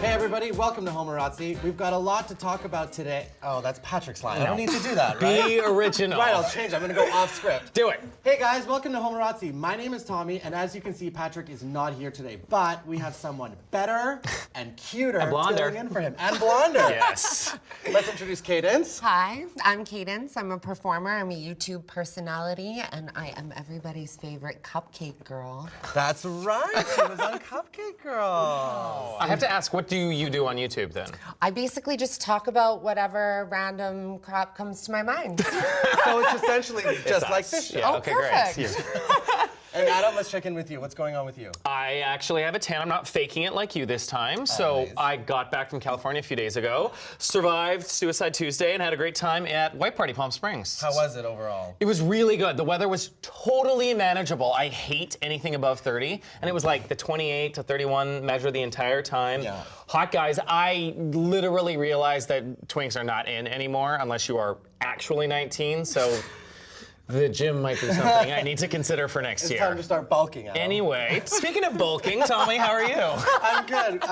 Hey everybody, welcome to Homorazzi. We've got a lot to talk about today. Oh, that's Patrick's line. I don't need to do that, right? Be original. Right, I'll change. I'm gonna go off script. Do it. Hey guys, welcome to Homorazzi. My name is Tommy, and as you can see, Patrick is not here today, but we have someone better and cuter And blonder. filling in for him. And blonder. Yes. Let's introduce Cadence. Hi, I'm Cadence. I'm a performer. I'm a YouTube personality, and I am everybody's favorite cupcake girl. That's right, she was on Cupcake Girl. I have to ask, what do you do on YouTube then? I basically just talk about whatever random crap comes to my mind. So it's essentially just like us. this show. Yeah, Oh, okay, perfect. great. Yeah. And Adam, let's check in with you. What's going on with you? I actually have a tan. I'm not faking it like you this time. So Always. I got back from California a few days ago, survived Suicide Tuesday, and had a great time at White Party Palm Springs. How was it overall? It was really good. The weather was totally manageable. I hate anything above 30, and it was like the 28 to 31 measure the entire time. Yeah. Hot guys, I literally realized that twinks are not in anymore unless you are actually 19, so the gym might be something I need to consider for next It's year. time to start bulking, Adam. Anyway, speaking of bulking, Tommy, how are you? I'm good.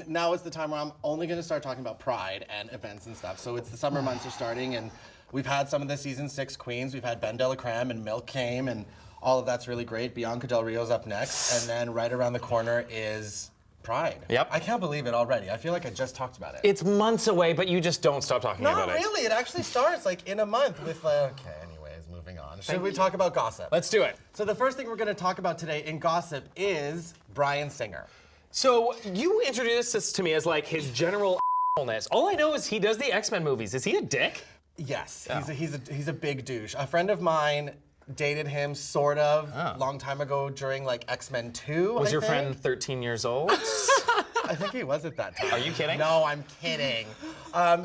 Now is the time where I'm only going to start talking about Pride and events and stuff. So it's the summer months are starting, and we've had some of the season 6 queens. We've had Ben de la Creme and Milk came, and all of that's really great. Bianca Del Rio's up next, and then right around the corner is Pride. Yep. I can't believe it already. I feel like I just talked about it. It's months away, but you just don't stop talking Not about it. really. It actually starts like in a month with, okay, anyways, moving on. Should we talk about gossip? Let's do it. So the first thing we're going to talk about today in gossip is Bryan Singer. So you introduced this to me as like his general ness. All I know is he does the X-Men movies. Is he a dick? Yes, Oh. he's a big douche. A friend of mine dated him sort of long time ago during like X-Men 2. Was I your think. friend 13 years old? I think he was at that time. Are you kidding? No, I'm kidding.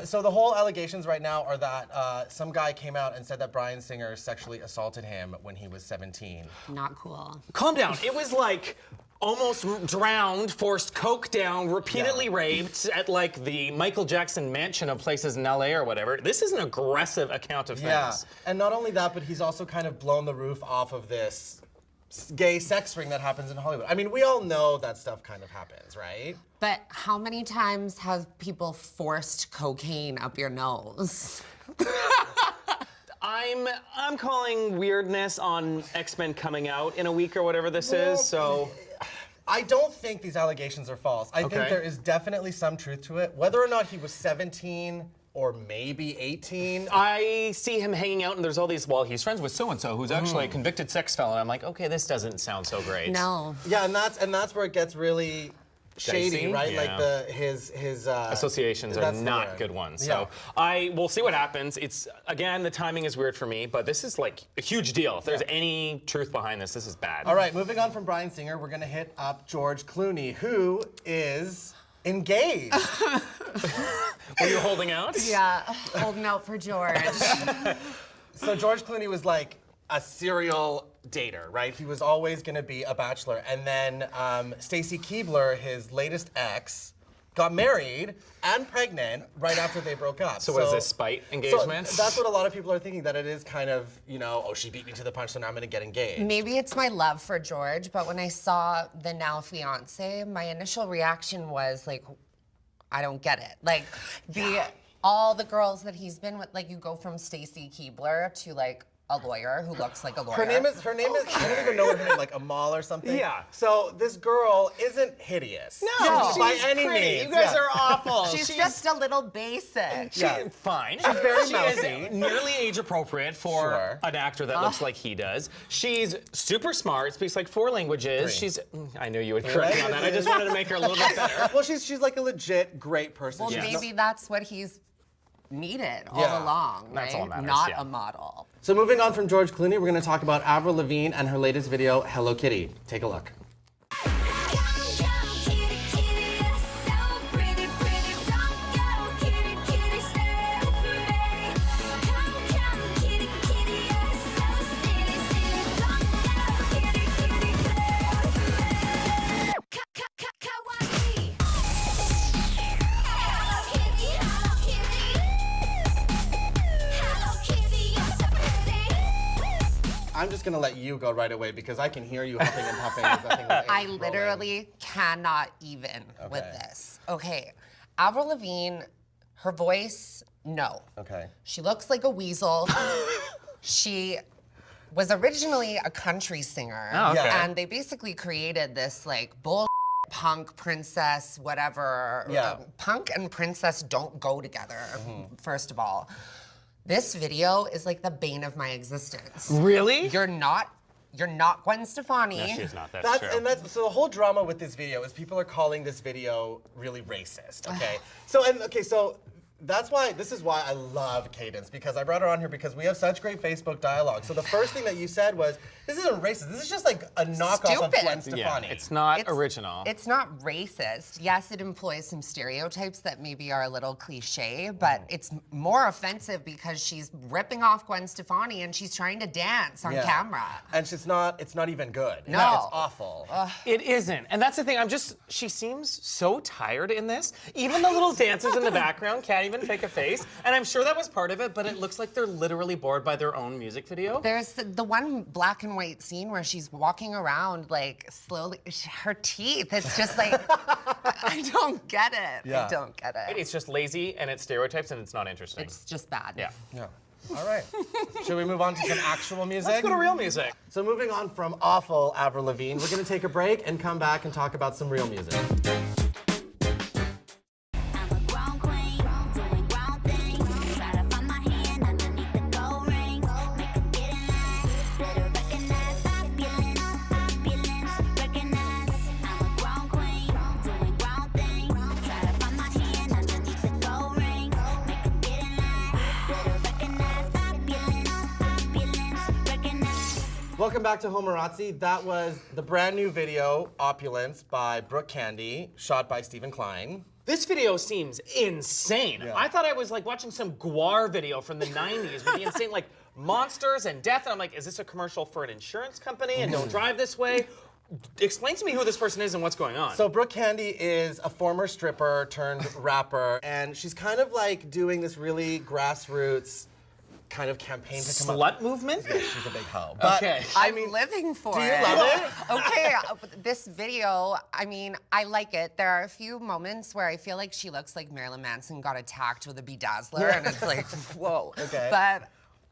So the whole allegations right now are that some guy came out and said that Bryan Singer sexually assaulted him when he was 17. Not cool. Calm down. It was like almost drowned, forced coke down, repeatedly raped at like the Michael Jackson mansion of places in LA or whatever. This is an aggressive account of things. Yeah, and not only that, but he's also kind of blown the roof off of this gay sex ring that happens in Hollywood. I mean, we all know that stuff kind of happens, right? But how many times have people forced cocaine up your nose? I'm calling weirdness on X-Men coming out in a week or whatever this is, so. I don't think these allegations are false. I think there is definitely some truth to it. Whether or not he was 17 or maybe 18. I see him hanging out and there's all these, well, he's friends with so-and-so who's actually a convicted sex felon. I'm like, okay, this doesn't sound so great. No. Yeah, and that's where it gets really shady, Dicey? right? Yeah. Like his Associations are that's the not word. good ones. Yeah. So we'll see what happens. It's, again, the timing is weird for me, but this is like a huge deal. If there's any truth behind this, this is bad. All right, moving on from Bryan Singer, we're gonna hit up George Clooney, who is engaged. Were you holding out? Yeah, holding out for George. So George Clooney was like a serial dater, right? He was always gonna be a bachelor. And then Stacy Keibler, his latest ex, got married and pregnant right after they broke up. So was this spite engagement? So that's what a lot of people are thinking, that it is kind of, you know, oh, she beat me to the punch, so now I'm gonna get engaged. Maybe it's my love for George, but when I saw the now fiance, my initial reaction was like, I don't get it. Like all the girls that he's been with, like you go from Stacy Keibler to like a lawyer who looks like a lawyer. Her name is, I don't even know her name, like Amal or something. Yeah. So this girl isn't hideous. No. By She's any pretty. means. You guys yeah. are awful. She's just a little basic. Yeah. Fine. She's very She mousy. is nearly age appropriate for Sure. an actor that looks like he does. She's super smart, speaks like 4 languages. 3. She's, I knew you would correct me on that. I just wanted to make her a little bit better. Well, she's like a legit great person. Well, She's maybe that's what he's needed all Yeah. along, right? That's all that matters, Not yeah. a model. So moving on from George Clooney, we're going to talk about Avril Lavigne and her latest video, Hello Kitty. Take a look. I'm just gonna let you go right away because I can hear you huffing and puffing. As that thing was I rolling. literally cannot even with Okay. this. Okay, Avril Lavigne, her voice, no. Okay. She looks like a weasel. She was originally a country singer. Oh, okay. And they basically created this like bull punk princess, whatever. Yeah. Punk and princess don't go together, first of all. This video is like the bane of my existence. Really? You're not Gwen Stefani. No, she's not. That's true. So the whole drama with this video is people are calling this video really racist. Okay. So this is why I love Cadence, because I brought her on here because we have such great Facebook dialogue. So the first thing that you said was, this isn't racist. This is just like a knockoff of Stupid. Gwen Stefani. It's not original. It's not racist. Yes, it employs some stereotypes that maybe are a little cliche, but it's more offensive because she's ripping off Gwen Stefani and she's trying to dance on camera. And it's not even good. No. It's awful. It isn't. And that's the thing. she seems so tired in this. Even the little dancers in the background can't even fake a face. And I'm sure that was part of it, but it looks like they're literally bored by their own music video. There's the one black and white scene where she's walking around like slowly, her teeth, it's just like, I don't get it. Yeah. I don't get it. It's just lazy and it's stereotypes and it's not interesting. It's just bad. Yeah. Yeah. All right. Should we move on to some actual music? Let's go to real music. So moving on from awful Avril Lavigne, we're going to take a break and come back and talk about some real music. I'm a grown queen, doing grown things. Try to find my hand underneath the gold rings. Make 'em get in line. Better recognize opulence, recognize. I'm a grown queen, doing grown things. Try to find my hand underneath the gold rings. Make 'em get in line. Better recognize opulence, recognize. Welcome back to Homorazzi. That was the brand new video, Opulence, by Brooke Candy, shot by Stephen Klein. This video seems insane. Yeah. I thought I was like watching some Guar video from the 90s with the insane like monsters and death. And I'm like, is this a commercial for an insurance company and don't drive this way? Explain to me who this person is and what's going on. So Brooke Candy is a former stripper turned rapper, and she's kind of like doing this really grassroots kind of campaign to come up. Slut movement? Yeah, she's a big hoe. But, Okay. I'm living for do you it. love it? Okay, this video, I mean, I like it. There are a few moments where I feel like she looks like Marilyn Manson got attacked with a bedazzler, and it's like, whoa. Okay. But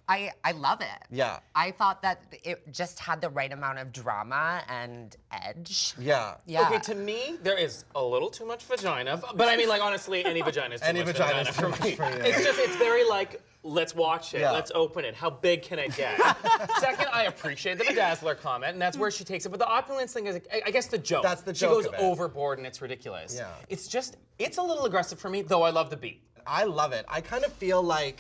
I love it. Yeah. I thought that it just had the right amount of drama and edge. Yeah. Yeah. Okay, to me, there is a little too much vagina. But I mean, like, honestly, any vagina is too Any much vagina vagina is for too much me. for you. It's very like, let's watch it, Yeah. let's open it. How big can it get? Second, I appreciate the bedazzler comment, and that's where she takes it. But the opulence thing is, I guess, the joke. That's the She joke goes of it. overboard, and it's ridiculous. Yeah. It's a little aggressive for me, though I love the beat. I love it. I kind of feel like,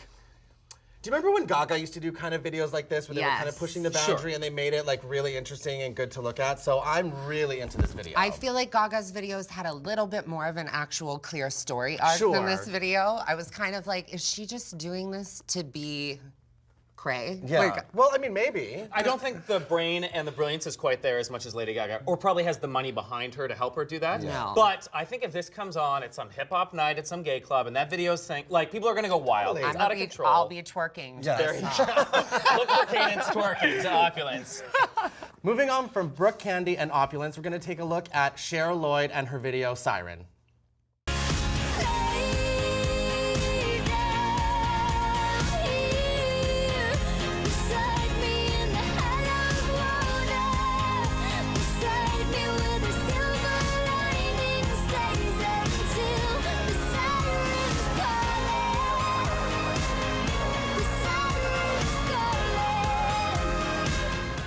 do you remember when Gaga used to do kind of videos like this where they were kind of Yes. pushing the Sure. boundary and they made it like really interesting and good to look at? So I'm really into this video. I feel like Gaga's videos had a little bit more of an actual clear story arc than this Sure. video. I was kind of like, is she just doing this to be cray? Yeah. Like, Well, I mean, maybe. I don't think the brain and the brilliance is quite there as much as Lady Gaga, or probably has the money behind her to help her do that. No. But I think if this comes on at some hip hop night at some gay club and that video's saying, like, people are gonna go wild. It's out of control. I'll be twerking. to Yes. this There you song. Look for Cadence twerking to opulence. Moving on from Brooke Candy and Opulence, we're going to take a look at Cher Lloyd and her video Siren.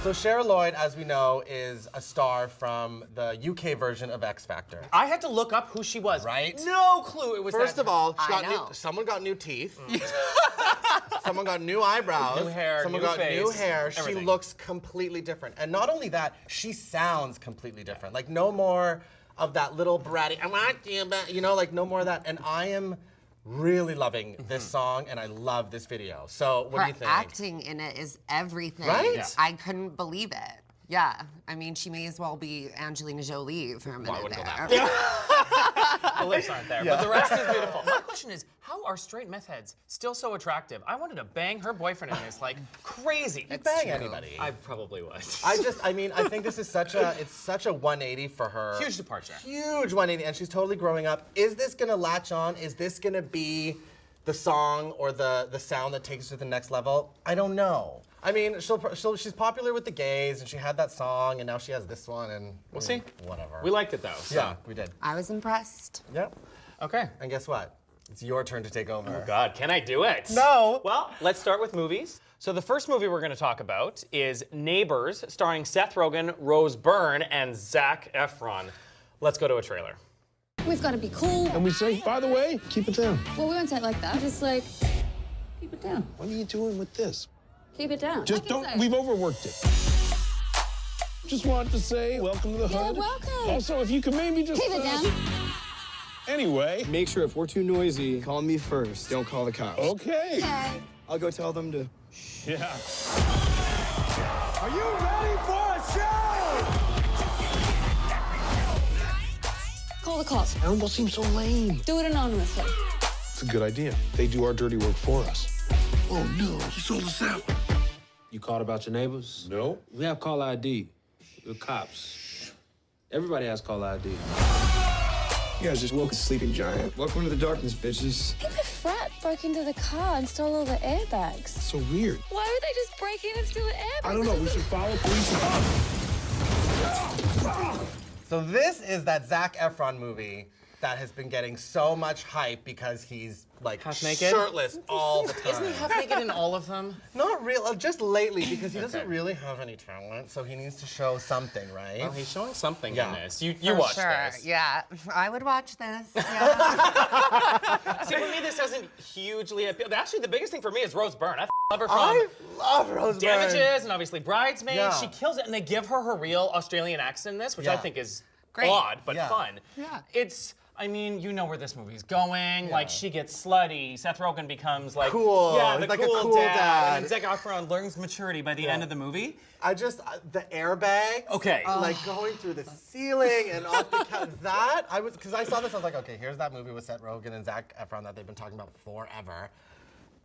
So Cher Lloyd, as we know, is a star from the UK version of X Factor. I had to look up who she was. Right? No clue it was First that of all, I know. someone got new teeth. Someone got new eyebrows. New hair, Someone new got new face, hair. She everything. looks completely different. And not only that, she sounds completely different. Like no more of that little bratty, I want you, but you know, like no more of that. And I am really loving this song and I love this video. So what Her do you think? acting in it is everything. Right? Yeah. I couldn't believe it. Yeah. I mean, she may as well be Angelina Jolie for a minute wouldn't go there. that The lips aren't there, but the rest is beautiful. My question is, how are straight meth heads still so attractive? I wanted to bang her boyfriend in this like crazy. Bang anybody. I probably would. I think this is such a 180 for her. Huge departure. Huge 180, and she's totally growing up. Is this gonna latch on? Is this gonna be the song or the sound that takes her to the next level? I don't know. I mean, she's popular with the gays, and she had that song, and now she has this one, and We'll see. Whatever. We liked it though. So. Yeah, we did. I was impressed. Yep. Okay. And guess what? It's your turn to take over. Oh God, can I do it? No. Well, let's start with movies. So the first movie we're going to talk about is Neighbors, starring Seth Rogen, Rose Byrne, and Zac Efron. Let's go to a trailer. We've got to be cool. And we say, by the way, keep it down. Well, we won't say it like that. Just like, keep it down. What are you doing with this? Keep it down. Just don't, we've overworked it. Just wanted to say, welcome to the You're hood. welcome. Also, if you could maybe just... Keep it down. Anyway. Make sure if we're too noisy, call me first. Don't call the cops. Okay. Okay. I'll go tell them to... Yeah. Are you ready for a show? Call the cops. That almost seems so lame. Do it anonymously. It's a good idea. They do our dirty work for us. Oh no, you sold us out. You called about your neighbors? No. We have call ID. We're cops. Everybody has call ID. You guys just woke a sleeping giant. Welcome to the darkness, bitches. I think the frat broke into the car and stole all the airbags. So weird. Why would they just break in and steal the airbags? I don't know. We should follow police. So this is that Zac Efron movie that has been getting so much hype because he's like Half naked? shirtless all the time. Isn't he half naked in all of them? Not real, just lately because he doesn't really have any talent, so he needs to show something, right? Well, he's showing something Yeah. in this. You For watched sure. this. Yeah, I would watch this. Yeah. See, for me, this doesn't hugely appeal. Actually, the biggest thing for me is Rose Byrne. I love her from I love Rose Byrne. Damages and obviously Bridesmaids. Yeah. She kills it, and they give her real Australian accent in this, which I Yeah. think is Great. odd but Yeah. fun. Yeah. I mean, you know where this movie's going. Like, she gets slutty. Seth Rogen becomes like Cool. Yeah, He's the like a cool, cool dad. And then Zac Efron learns maturity by the end of the movie. The airbag. Okay. Like going through the ceiling and off the couch. Because I saw this, I was like, okay, here's that movie with Seth Rogen and Zac Efron that they've been talking about forever.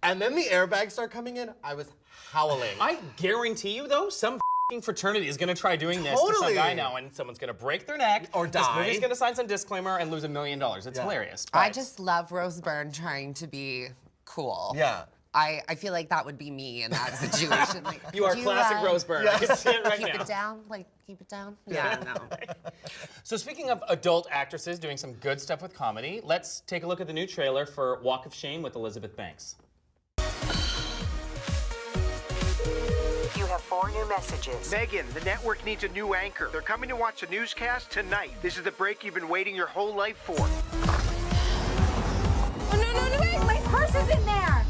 And then the airbags start coming in. I was howling. I guarantee you, though, some f***ing fraternity is going to try doing this to some Totally. guy now, and someone's going to break their neck Or This die. movie's going to sign some disclaimer and lose $1 million. It's hilarious. I but- just love Rose Byrne trying to be cool. Yeah. I feel like that would be me in that situation. Like, You are do classic Rose Byrne. I can see it right keep now. it down, like keep it down. Yeah, no. So speaking of adult actresses doing some good stuff with comedy, let's take a look at the new trailer for Walk of Shame with Elizabeth Banks. You have 4 new messages. Megan, the network needs a new anchor. They're coming to watch the newscast tonight. This is the break you've been waiting your whole life for. Oh, no, wait! My purse is in there!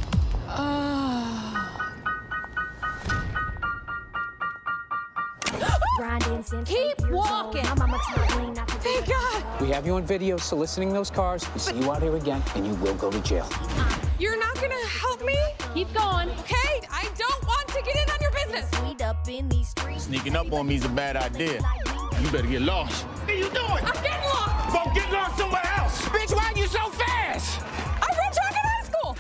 Keep walking! Thank God! We have you on video soliciting those cars. We see you out here again, and you will go to jail. You're not gonna help me? Keep going. Okay, I don't want to get in on your business. Sneaking up on me is a bad idea. You better get lost. What are you doing? I'm getting lost! Go get lost somewhere else. Bitch, why are you so fast? I ran track in high school!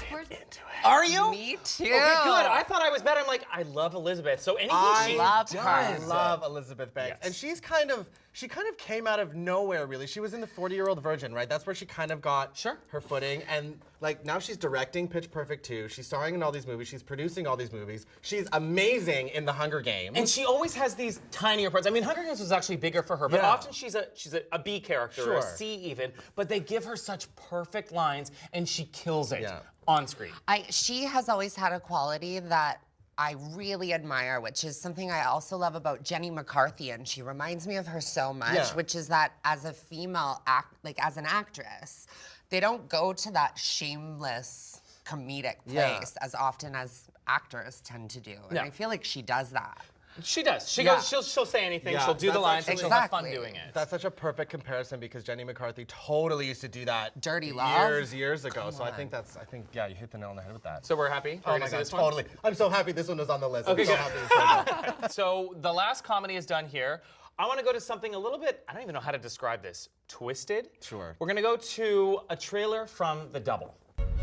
Are you? Me too. Okay, good. I thought I was better. I'm like, I love Elizabeth. So anything she love does. her. I love Elizabeth Banks. Yes. And she kind of came out of nowhere, really. She was in the 40-Year-Old Virgin, right? That's where she kind of got her footing. And like now she's directing Pitch Perfect 2. She's starring in all these movies. She's producing all these movies. She's amazing in The Hunger Games. And she always has these tinier parts. I mean, Hunger Games was actually bigger for her, but Yeah. often she's a B character, or a Sure. C even. But they give her such perfect lines, and she kills it Yeah. on screen. She has always had a quality that I really admire, which is something I also love about Jenny McCarthy, and she reminds me of her so much, Yeah. which is that as a female as an actress, they don't go to that shameless comedic Yeah. place as often as actors tend to do. And No. I feel like she does that. She does. She Yeah. goes. She'll say anything. Yeah, She'll do the that's lines, and she'll have fun Exactly. doing it. That's such a perfect comparison because Jenny McCarthy totally used to do that Dirty Love? years ago. So I think yeah, you hit the nail on the head with that. So we're happy. Oh We're my gonna see God, this one? totally. I'm so happy this one was on the list. Okay, I'm so good. happy it's on there. So the last comedy is done here. I want to go to something a little bit, I don't even know how to describe this, twisted. Sure. We're going to go to a trailer from The Double.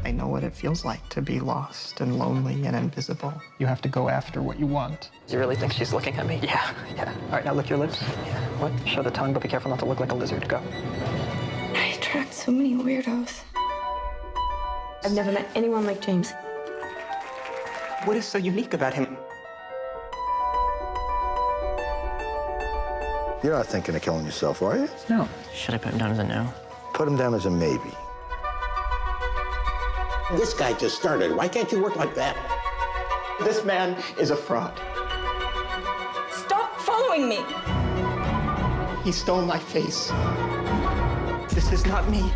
I know what it feels like to be lost and lonely and invisible. You have to go after what you want. Do you really think she's looking at me? Yeah. All right, now lick your lips. Yeah. What? Show the tongue, but be careful not to look like a lizard. Go. I attract so many weirdos. I've never met anyone like James. What is so unique about him? You're not thinking of killing yourself, are you? No. Should I put him down as a no? Put him down as a maybe. This guy just started. Why can't you work like that? This man is a fraud. Stop following me! He stole my face. This is not me.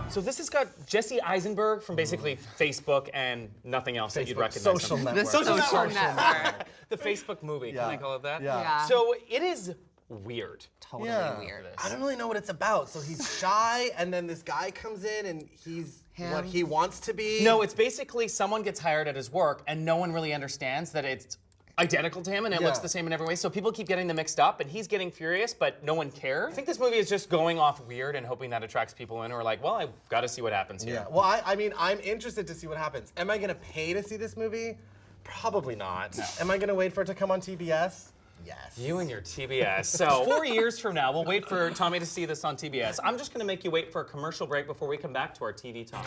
So this has got Jesse Eisenberg from basically Facebook and nothing else that you'd recognize. Social him. network. The social network. The Facebook movie, can I call it that? Yeah. So it is weird. Totally weird. I don't really know what it's about. So he's shy, and then this guy comes in, and he's what he wants to be. No, it's basically someone gets hired at his work, and no one really understands that it's identical to him, and it looks the same in every way. So people keep getting them mixed up, and he's getting furious, but no one cares. I think this movie is just going off weird and hoping that attracts people in who are like, well, I've got to see what happens here. Yeah. Well, I mean, I'm interested to see what happens. Am I gonna pay to see this movie? Probably not. No. Am I gonna wait for it to come on TBS? Yes. You and your TBS. So 4 years from now, we'll wait for Tommy to see this on TBS. I'm just gonna make you wait for a commercial break before we come back to our TV talk.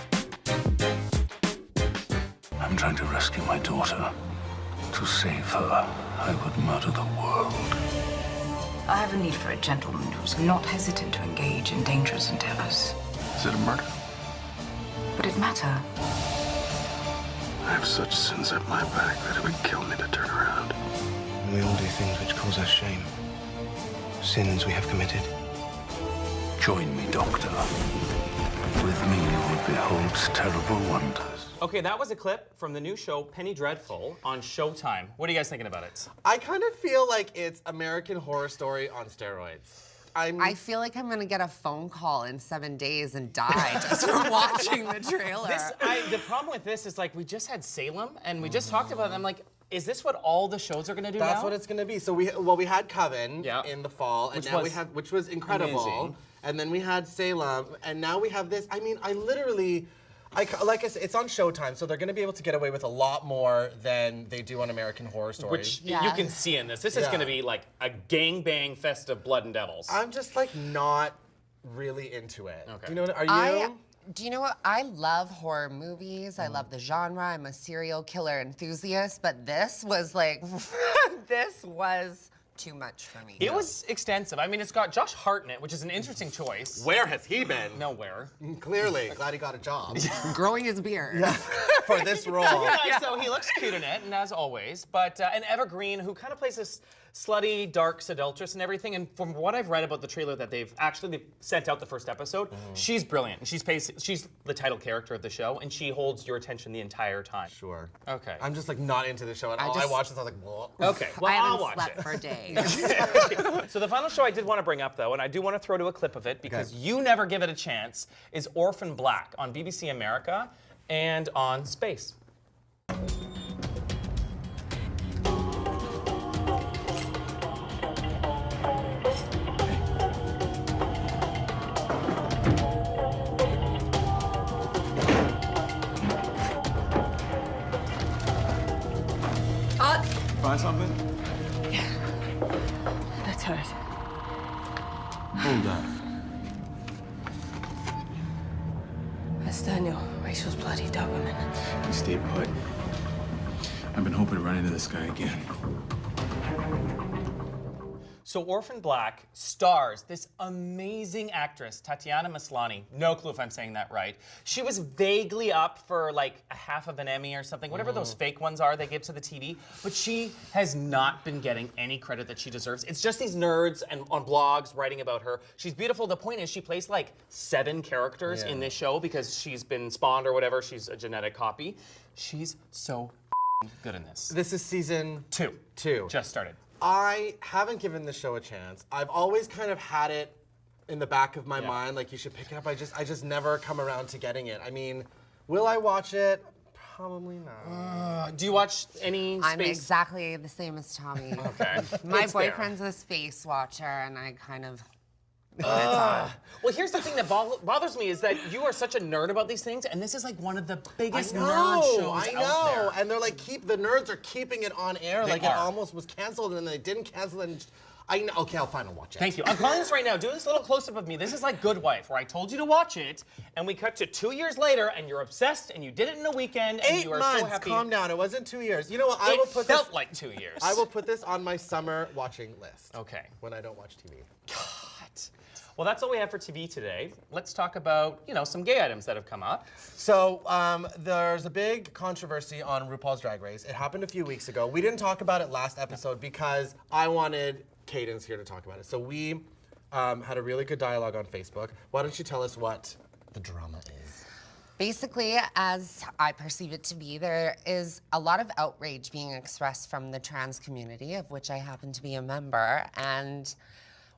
I'm trying to rescue my daughter. To save her, I would murder the world. I have a need for a gentleman who's not hesitant to engage in dangerous endeavors. Is it a murder? Would it matter? I have such sins at my back that it would kill me to turn around. And we all do things which cause us shame. Sins we have committed. Join me, Doctor. With me, you will behold terrible wonders. Okay, that was a clip from the new show Penny Dreadful on Showtime. What are you guys thinking about it? I kind of feel like it's American Horror Story on steroids. I feel like I'm gonna get a phone call in 7 days and die just from watching the trailer. The problem with this is like we just had Salem and we just talked about it. I'm like, is this what all the shows are gonna do now? That's what it's gonna be. So we had Coven in the fall, and which was incredible. Amazing. And then we had Salem, and now we have this. I mean, like I said, it's on Showtime, so they're going to be able to get away with a lot more than they do on American Horror Story. Which you can see in this. This is going to be like a gangbang fest of blood and devils. I'm just like not really into it. Okay. Do you know what? Are you? Do you know what? I love horror movies. I love the genre. I'm a serial killer enthusiast, but this was like, this was too much for me. It was extensive. I mean, it's got Josh Hart in it, which is an interesting choice. Where has he been? Nowhere. Clearly. Glad he got a job. Growing his beard. For this role. So he looks cute in it, and as always. But an Evergreen who kind of plays this slutty, dark seductress and everything. And from what I've read about the trailer that they've sent out the first episode, she's brilliant. She's the title character of the show, and she holds your attention the entire time. Sure. Okay. I'm just like not into the show at all. I watched this, I was like, whoa. Okay, well, I'll watch slept it. for days. So the final show I did want to bring up, though, and I do want to throw to a clip of it because you never give it a chance, is Orphan Black on BBC America and on Space. Find something? That's hers. Hold on. That's Daniel, Rachel's bloody Doberman. You stay put. I've been hoping to run into this guy again. So Orphan Black stars this amazing actress, Tatiana Maslany. No clue if I'm saying that right. She was vaguely up for like a half of an Emmy or something, whatever those fake ones are they give to the TV, but she has not been getting any credit that she deserves. It's just these nerds and on blogs writing about her. She's beautiful. The point is she plays like 7 characters in this show because she's been spawned or whatever. She's a genetic copy. She's so good in this. This is season 2. 2. Just started. I haven't given the show a chance. I've always kind of had it in the back of my mind, like you should pick it up. I just never come around to getting it. I mean, will I watch it? Probably not. Do you watch any I'm space? exactly the same as Tommy. Okay. My It's there. boyfriend's a space watcher, and I kind of. Well, here's the thing that bothers me is that you are such a nerd about these things, and this is like one of the biggest nerd shows I know. out there. And they're like, the nerds are keeping it on air. They Like are. it almost was canceled, and then they didn't cancel it. And I know. Okay, I'll finally watch it. Thank you. I'm calling this right now. Do this little close-up of me. This is like Good Wife, where I told you to watch it, and we cut to 2 years later, and you're obsessed, and you did it in a weekend, and 8 you are months. so happy. Calm down. It wasn't 2 years. You know what? I will put felt this. like 2 years. I will put this on my summer watching list. Okay. When I don't watch TV. Well, that's all we have for TV today. Let's talk about, some gay items that have come up. So there's a big controversy on RuPaul's Drag Race. It happened a few weeks ago. We didn't talk about it last episode because I wanted Cadence here to talk about it. So we had a really good dialogue on Facebook. Why don't you tell us what the drama is? Basically, as I perceive it to be, there is a lot of outrage being expressed from the trans community, of which I happen to be a member. And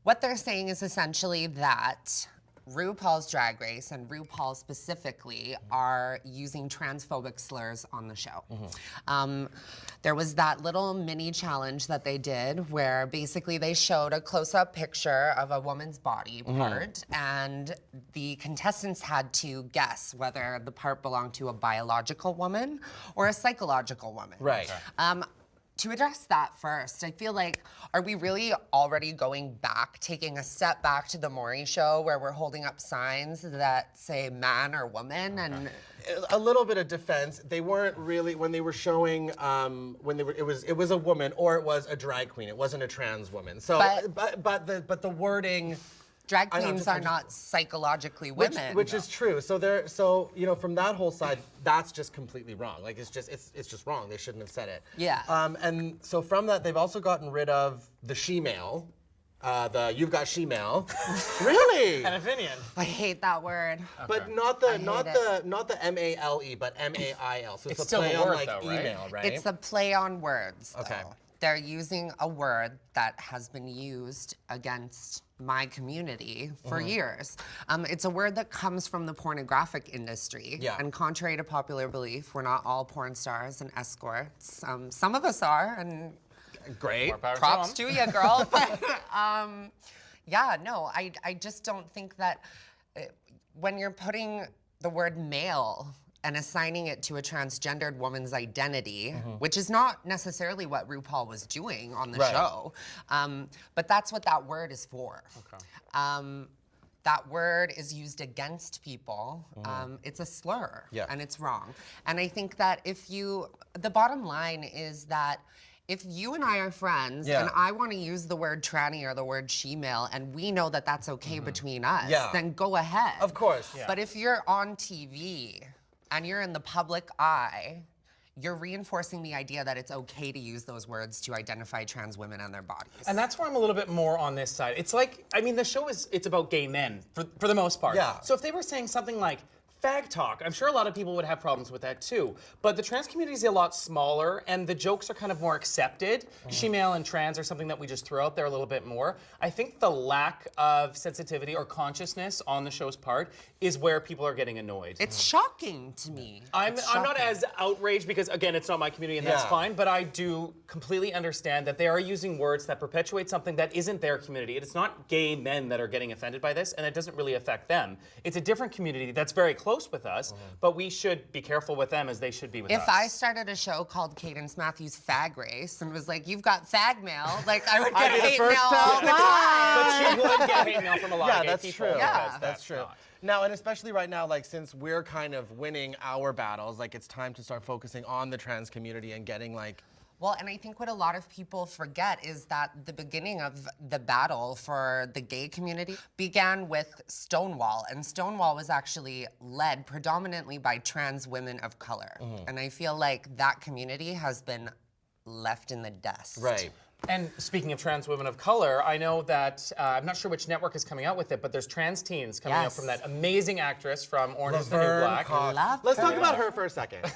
what they're saying is essentially that RuPaul's Drag Race and RuPaul specifically are using transphobic slurs on the show. There was that little mini challenge that they did where basically they showed a close-up picture of a woman's body part, and the contestants had to guess whether the part belonged to a biological woman or a psychological woman. Right. To address that first, I feel like, are we really already going back, taking a step back to the Maury show where we're holding up signs that say man or woman? And a little bit of defense. They weren't really, when they were showing, it was a woman or it was a drag queen. It wasn't a trans woman. So, but the wording. Drag queens are not psychologically women. Which is true. So from that whole side, that's just completely wrong. Like it's just wrong. They shouldn't have said it. Yeah. And so from that, they've also gotten rid of the she-male. You've got she-male. Really? An opinion. I hate that word. But not the M-A-L-E, but M-A-I-L. So it's a still play a word, on like though, right? email, right? It's a play on words. Okay. Though. They're using a word that has been used against my community for years. It's a word that comes from the pornographic industry. Yeah. And contrary to popular belief, we're not all porn stars and escorts. Some of us are, and great. Props to you, girl. But yeah, no, I just don't think that when you're putting the word male and assigning it to a transgendered woman's identity, which is not necessarily what RuPaul was doing on the show, but that's what that word is for. Okay. That word is used against people. It's a slur, and it's wrong. And I think that the bottom line is that if you and I are friends and I want to use the word tranny or the word she-male and we know that that's okay between us, then go ahead. Of course. But if you're on TV and you're in the public eye, you're reinforcing the idea that it's okay to use those words to identify trans women and their bodies. And that's where I'm a little bit more on this side. It's like, the show it's about gay men for the most part. Yeah. So if they were saying something like fag talk, I'm sure a lot of people would have problems with that too. But the trans community is a lot smaller and the jokes are kind of more accepted. She-male and trans are something that we just throw out there a little bit more. I think the lack of sensitivity or consciousness on the show's part is where people are getting annoyed. It's shocking to me. I'm not as outraged because, again, it's not my community and that's fine, but I do completely understand that they are using words that perpetuate something that isn't their community. It's not gay men that are getting offended by this, and it doesn't really affect them. It's a different community that's very close with us, but we should be careful with them as they should be with us. If I started a show called Cadence Matthews Fag Race and was like, you've got fag mail, like I would get hate mail all the time. But you would get hate mail from a lot of gay people. True. Yeah, that's true. Now, and especially right now, like since we're kind of winning our battles, like it's time to start focusing on the trans community and getting like. Well, and I think what a lot of people forget is that the beginning of the battle for the gay community began with Stonewall, and Stonewall was actually led predominantly by trans women of color. And I feel like that community has been left in the dust. Right. And speaking of trans women of color, I know that, I'm not sure which network is coming out with it, but there's trans teens coming out from that amazing actress from Orange is the New Black. Let's talk about her for a second.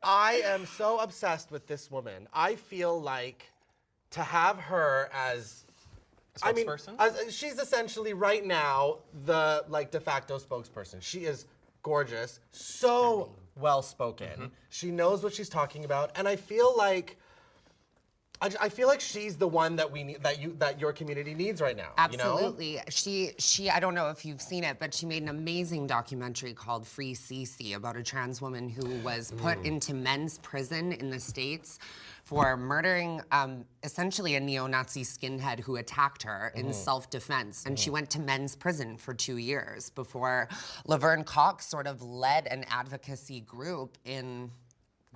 I am so obsessed with this woman. I feel like to have her as a spokesperson? She's essentially right now the de facto spokesperson. She is gorgeous, so well-spoken. She knows what she's talking about, and I feel like I feel like she's the one that we need, that your community needs right now. Absolutely. You know? She I don't know if you've seen it, but she made an amazing documentary called Free Cece about a trans woman who was put into men's prison in the States for murdering essentially a neo-Nazi skinhead who attacked her in self-defense. And she went to men's prison for 2 years before Laverne Cox sort of led an advocacy group in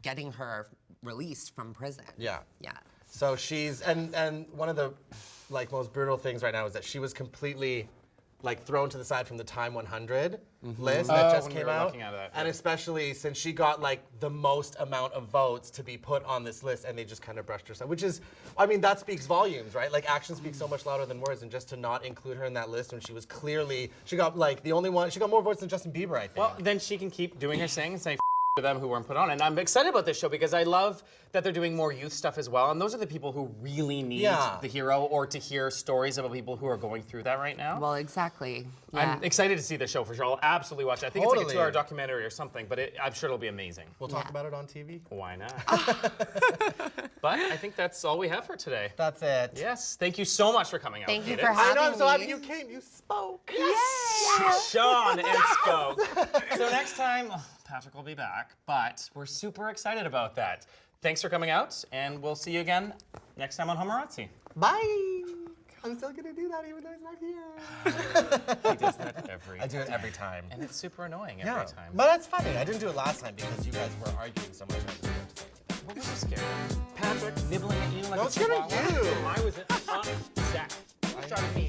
getting her released from prison. Yeah. Yeah. So she's, and one of the like most brutal things right now is that she was completely like thrown to the side from the Time 100 list that just when we came were out. looking at that, And yeah. especially since she got like the most amount of votes to be put on this list, and they just kind of brushed her aside, which is, I mean, that speaks volumes, right? Like action speaks so much louder than words, and just to not include her in that list when she was clearly, she got like the only one, she got more votes than Justin Bieber, I think. Well, then she can keep doing her thing and say to them who weren't put on. And I'm excited about this show because I love that they're doing more youth stuff as well. And those are the people who really need the hero, or to hear stories about people who are going through that right now. Well, exactly. Yeah. I'm excited to see the show for sure. I'll absolutely watch it. I think it's like a 2-hour documentary or something, but I'm sure it'll be amazing. We'll talk about it on TV. Why not? But I think that's all we have for today. That's it. Yes. Thank you so much for coming out. Thank you Cadence. for having me. I know, I'm so happy you came. You spoke. Yes! Sean and spoke. So next time, Patrick will be back, but we're super excited about that. Thanks for coming out, and we'll see you again next time on Homorazzi. Bye. I'm still gonna do that even though he's not here. He does that every I do it every time. And it's super annoying every time. But that's funny. I didn't do it last time because you guys were arguing so much. What was so scared? Patrick nibbling at you like No, a it's scared of chihuahua. you. I was upset. You started me